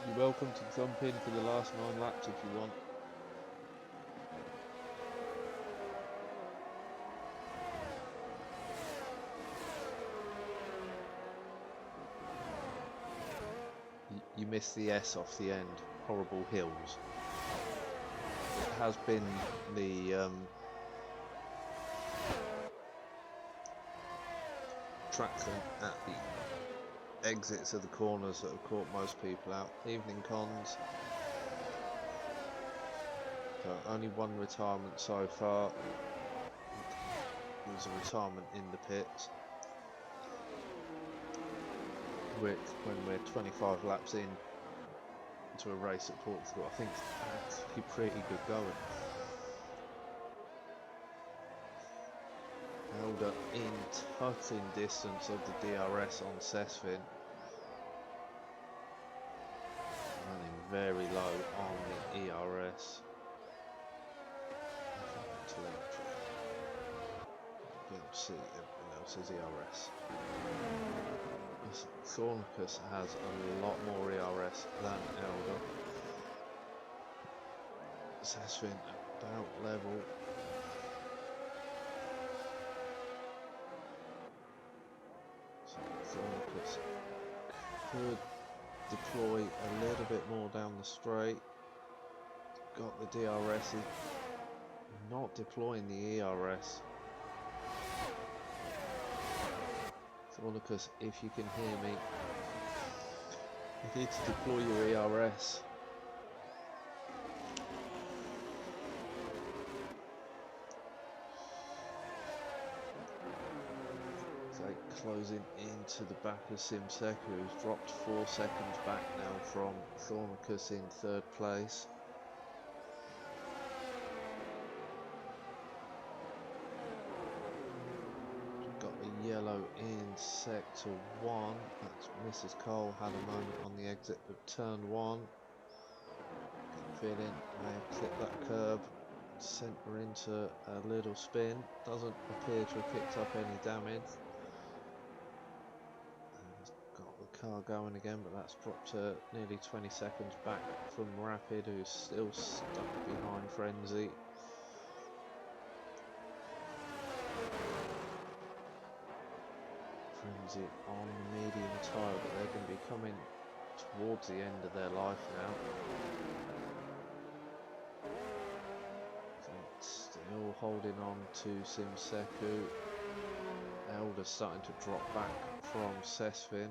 You're welcome to jump in for the last 9 laps if you want. You missed the S off the end. Horrible hills. It has been the traction at the exits of the corners that have caught most people out. Evening cons. So only one retirement so far. There's a retirement in the pits. Which, when we're 25 laps in to a race at Portugal, I think it's actually pretty good going. Elder in touching distance of the DRS on Sesfin. Running very low on the ERS. You'll see everyone else's ERS. Thornicus has a lot more ERS than Elder. Sesfin about level. So Thornicus could deploy a little bit more down the straight. Got the DRS, not deploying the ERS. Thornicus, if you can hear me, you need to deploy your ERS. Closing into the back of Simseku, who's dropped 4 seconds back now from Thornicus in 3rd place. Got a yellow in sector 1. That's Mrs. Cole had a moment on the exit of turn 1. Feeling may have clipped that curb, sent her into a little spin. Doesn't appear to have picked up any damage. Car going again, but that's dropped her nearly 20 seconds back from Rapid, who's still stuck behind Frenzy. Frenzy on the medium tyre, but they're going to be coming towards the end of their life now. Still holding on to Simseku. Elder's starting to drop back from Sesfin.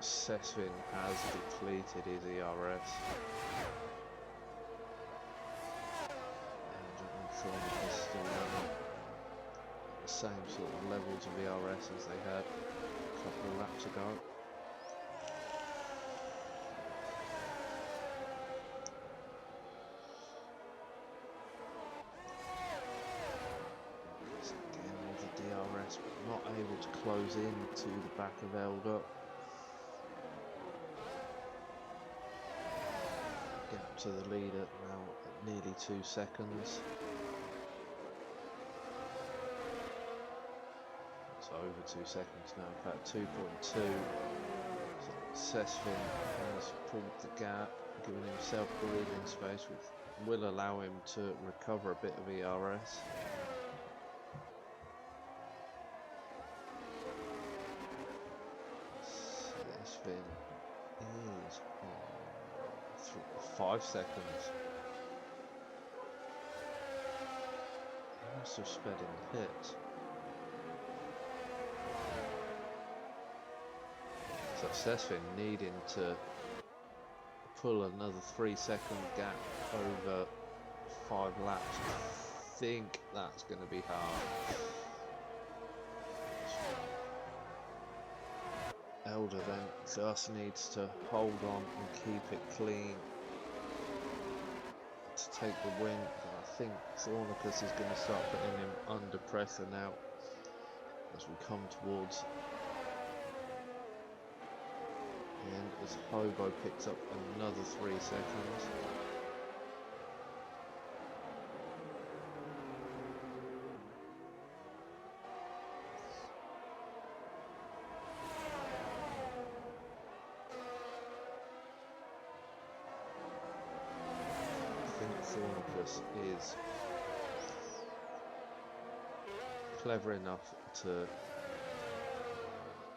Sesfin has depleted his ERS. And Thornicus is still running at the same sort of levels of ERS as they had a couple of laps ago. Again with the DRS, but not able to close in to the back of Elder. Gap to the leader now at nearly 2 seconds. It's over 2 seconds now, in fact 2.2. So Sesfin has pulled the gap, giving himself breathing space, which will allow him to recover a bit of ERS. Sesfin is on 5 seconds. He must have sped in the hit. So Sesfin needing to pull another 3 second gap over 5 laps. I think that's going to be hard. Elder then just needs to hold on and keep it clean to take the win. But I think Thornicus is going to start putting him under pressure now as we come towards the end, as Hobo picks up another 3 seconds. Thornicus is clever enough to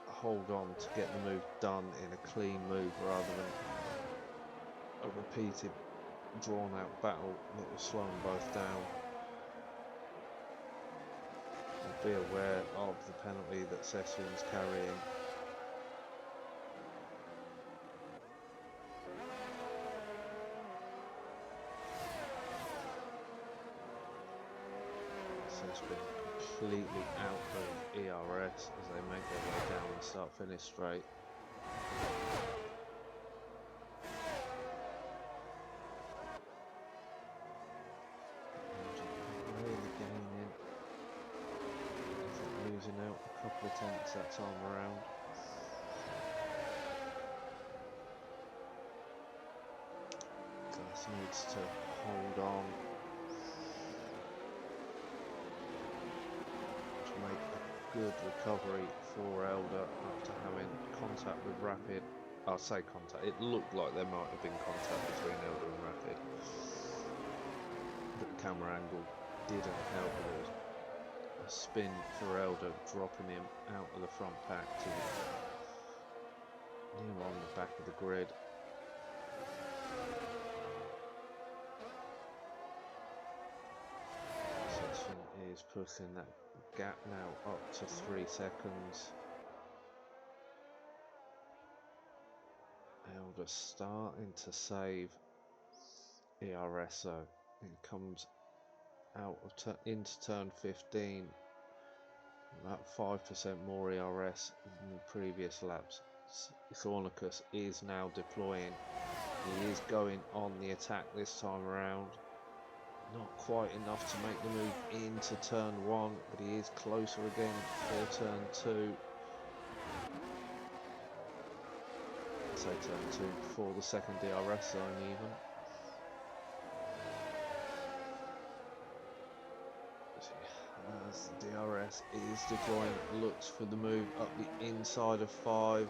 hold on to get the move done in a clean move rather than a repeated drawn out battle that will slow them both down. And be aware of the penalty that Sesfin's carrying. completely out of ERS as they make their way down the start-finish straight. Really gaining, losing out a couple of tenths that time around. Gus needs to hold on to make a good recovery for Elder after having contact with Rapid. I'll say contact, it looked like there might have been contact between Elder and Rapid, but the camera angle didn't help. There was a spin for Elder, dropping him out of the front pack to near on the back of the grid. Session is pushing that gap now up to 3 seconds. Elder starting to save ERS, so it comes out of into turn 15, about 5% more ERS than the previous laps. Thornicus is now deploying. He is going on the attack this time around. Not quite enough to make the move into turn 1, but he is closer again for turn 2. I'd say turn 2 for the second DRS zone even. As the DRS is deploying, looks for the move up the inside of 5.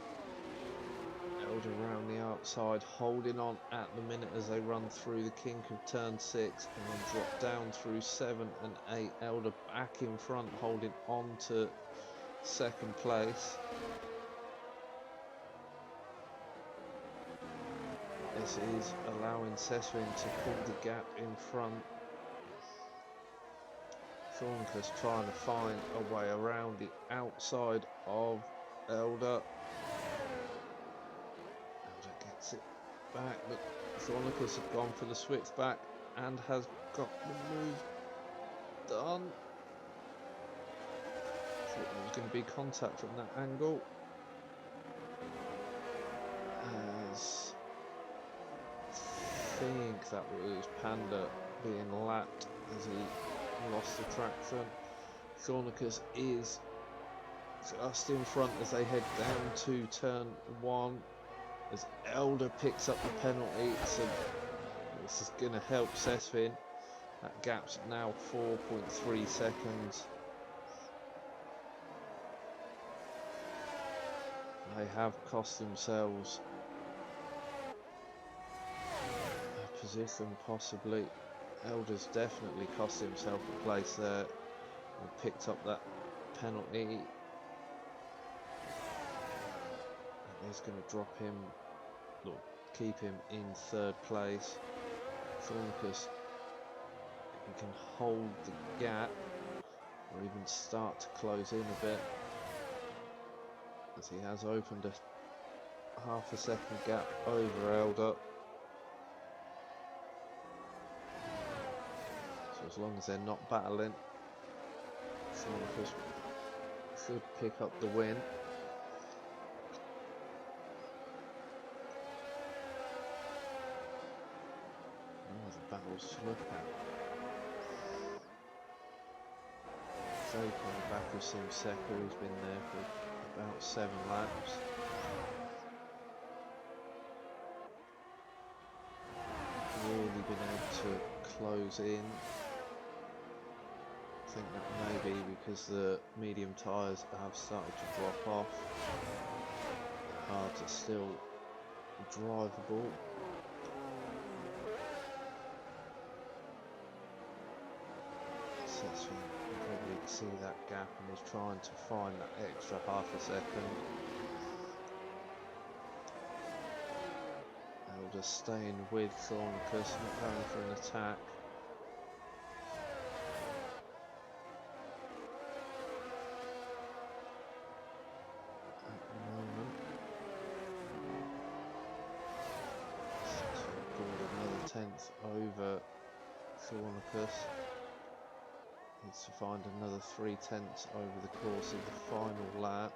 Elder around the outside, holding on at the minute as they run through the kink of turn 6 and then drop down through 7 and 8. Elder back in front, holding on to second place. This is allowing Sesvin to pull the gap in front. Thorncus trying to find a way around the outside of Elder. Elder gets it back, but Thornicus has gone for the switch back and has got the move done. Thought there was going to be contact from that angle. As I think that was Panda being lapped as he lost the traction. Thornicus is just in front as they head down to turn 1. As Elder picks up the penalty, so this is going to help Sesvin. That gap's now 4.3 seconds. They have cost themselves a position, possibly. Elder's definitely cost himself a place there and picked up that penalty. And he's going to drop him, or keep him in 3rd place. Thornicus, he can hold the gap or even start to close in a bit, as he has opened a half a second gap over Elder. So as long as they're not battling, Thornicus should pick up the win. The battles to look at. Zoke on the back of Simseka, who's been there for about 7 laps. Really been able to close in. I think that may be because the medium tyres have started to drop off. The hards are still drivable. Sesvin can probably see that gap and is trying to find that extra half a second. Elder staying with Thornicus, not going for an attack. At the moment, Sesvin pulled another 10th over Thornicus. needs to find another 3/10 over the course of the final lap.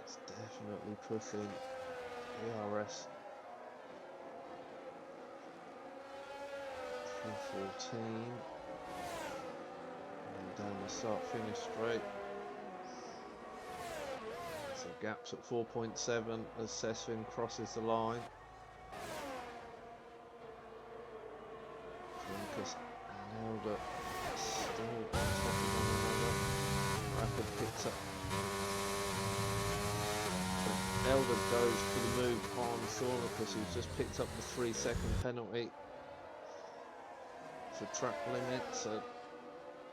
It's definitely pushing ERS 4:14 and down the start finish straight. So gaps at 4.7 as Sesvin crosses the line. Lucas and Elder still on top of one another. Rapid picks up. And Elder goes for the move on Thornicus, who's just picked up the 3-second penalty for track limit. So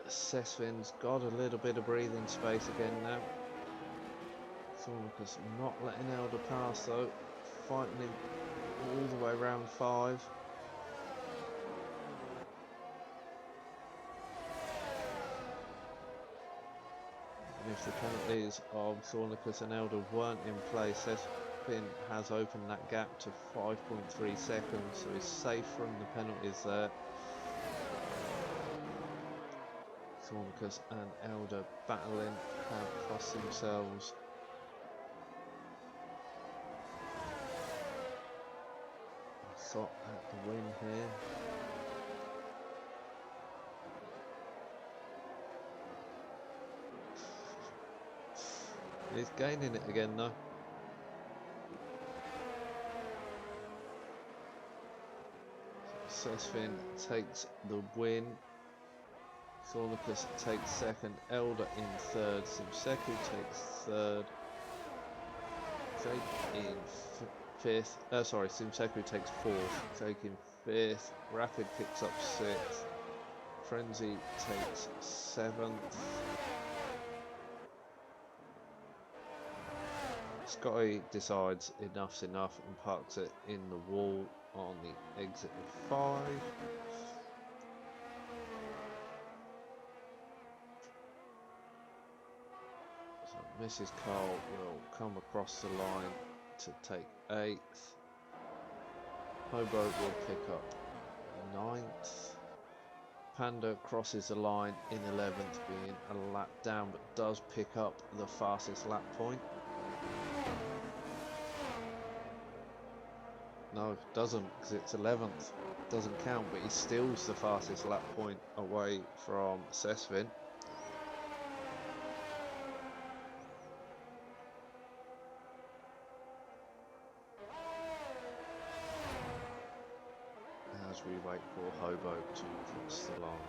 Sesvin's got a little bit of breathing space again now. Thornicus not letting Elder pass though, fighting him all the way around 5. And if the penalties of Thornicus and Elder weren't in place, Sesvin has opened that gap to 5.3 seconds, so he's safe from the penalties there. Thornicus and Elder battling have cost themselves a shot at the win here. He's gaining it again though. Sesvin takes the win. Thornicus takes second. Elder in third. Simseku takes third. Jake in fifth. Simseku takes fourth. Jake in fifth. Rapid picks up sixth. Frenzy takes seventh. Scotty decides enough's enough and parks it in the wall on the exit of 5. So Mrs. Cole will come across the line to take 8th. Hobo will pick up 9th. Panda crosses the line in 11th, being a lap down, but does pick up the fastest lap point. No, doesn't, because it's 11th. Doesn't count, but he steals the fastest lap point away from Sesvin. As we wait for Hobo to cross the line.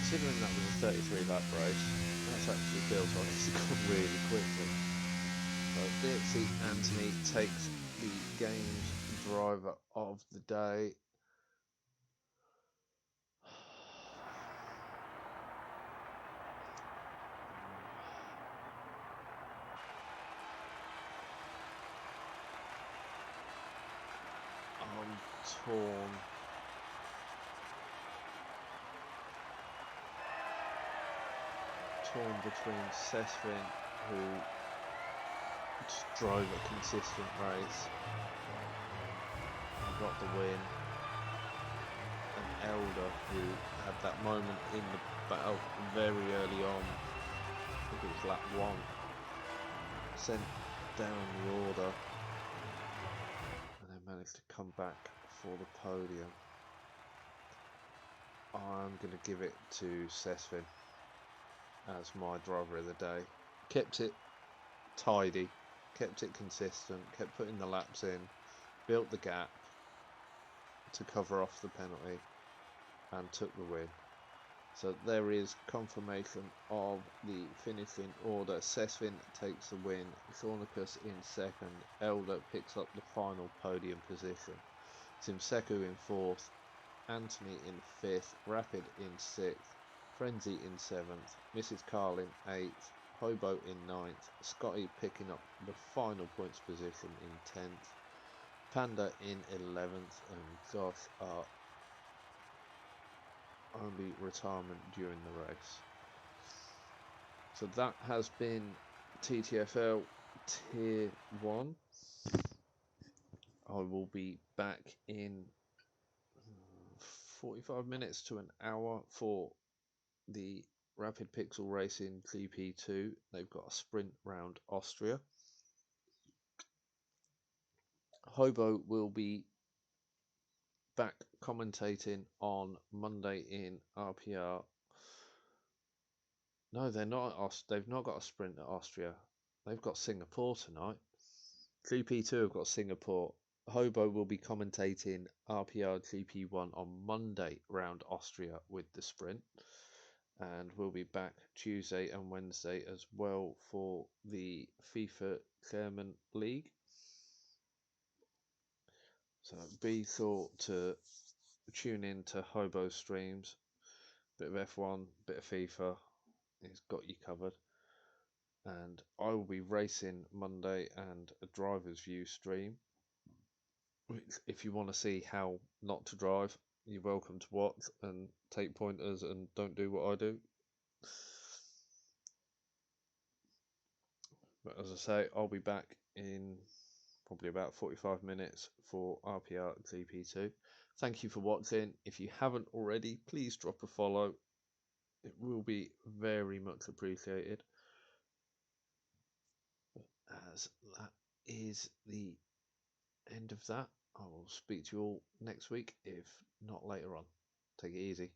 Considering that was a 33 lap race, that's actually feels like it's gone really quickly. So Dixie Anthony takes the game's driver of the day. I'm torn. Between Sesvin, who just drove a consistent race and got the win, and Elder, who had that moment in the battle very early on, I think it was lap 1, sent down the order and then managed to come back for the podium. I'm going to give it to Sesvin as my driver of the day. Kept it tidy, kept it consistent, kept putting the laps in, built the gap to cover off the penalty and took the win. So there is confirmation of the finishing order. Sesvin takes the win, Thornicus in second, Elder picks up the final podium position, Simseku in 4th, Anthony in 5th, Rapid in 6th, Frenzy in 7th, Mrs. Carl in 8th, Hobo in 9th, Scotty picking up the final points position in 10th, Panda in 11th, and Josh are only retirement during the race. So that has been TTFL Tier 1. I will be back in 45 minutes to an hour for the Rapid Pixel Racing GP2. They've got a sprint round Austria. Hobo will be back commentating on Monday in RPR. No, they're not. They've not got a sprint at Austria. They've got Singapore tonight. GP2 have got Singapore. Hobo will be commentating RPR GP1 on Monday round Austria with the sprint. And we'll be back Tuesday and Wednesday as well for the FIFA Chairman League. So be thought to tune in to Hobo streams. Bit of F1, bit of FIFA. He's got you covered. And I will be racing Monday and a driver's view stream. If you want to see how not to drive, you're welcome to watch and take pointers and don't do what I do. But as I say, I'll be back in probably about 45 minutes for RPR GP2. Thank you for watching. If you haven't already, please drop a follow. It will be very much appreciated. As that is the end of that, I will speak to you all next week, if not later on. Take it easy.